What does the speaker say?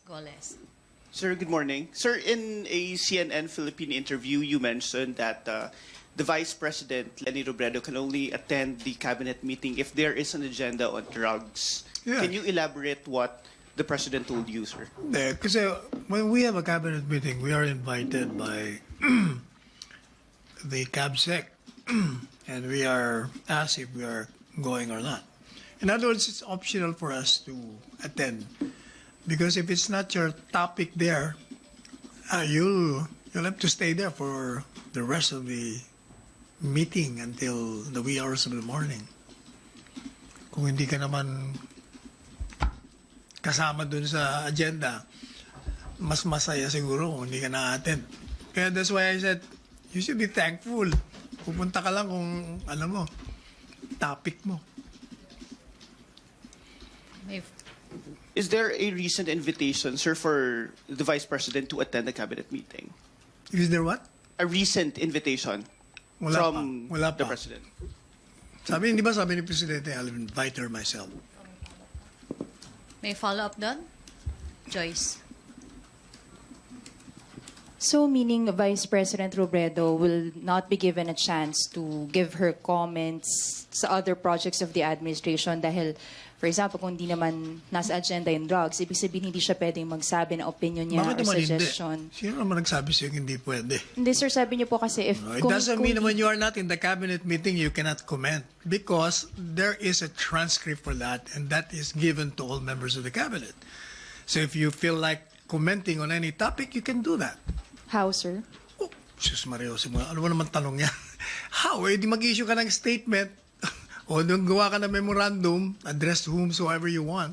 Goles. Sir, good morning. Sir, in a CNN Philippine interview, you mentioned that the Vice President, Leni Robredo, can only attend the cabinet meeting if there is an agenda on drugs. Yeah. Can you elaborate what the President told you, sir? Because when we have a cabinet meeting, we are invited by the CABSEC, and we are asked if we are going or not. In other words, it's optional for us to attend, because if it's not your topic there, you'll have to stay there for the rest of the meeting until the wee hours of the morning. Kung hindi ka naman kasama dun sa agenda, mas masaya siguro kung hindi ka na-attend. Kaya that's why I said, you should be thankful. Pupunta ka lang kung, alam mo, topic mo. Is there a recent invitation, sir, for the Vice President to attend the cabinet meeting? Is there what? A recent invitation from Wala the pa. President? Sabi ni Presidente, I'll invite her myself. May follow-up doon? Joyce. So, meaning Vice President Robredo will not be given a chance to give her comments sa other projects of the administration dahil, for example, kung di naman nasa agenda yung drugs, ibig sabihin hindi siya pwedeng magsabi ng opinion niya Bakit or naman suggestion. hindi? Sino naman nagsabi sa'yo hindi pwede? Hindi, sir, sabi niyo po kasi if... It doesn't mean when you are not in the cabinet meeting, you cannot comment. Because there is a transcript for that, and that is given to all members of the cabinet. So if you feel like commenting on any topic, you can do that. How, sir? Oh, Sus Mario, ano ba naman tanong niya? How? Eh, di mag-issue ka ng statement o gawa ka ng memorandum, address to whomsoever you want.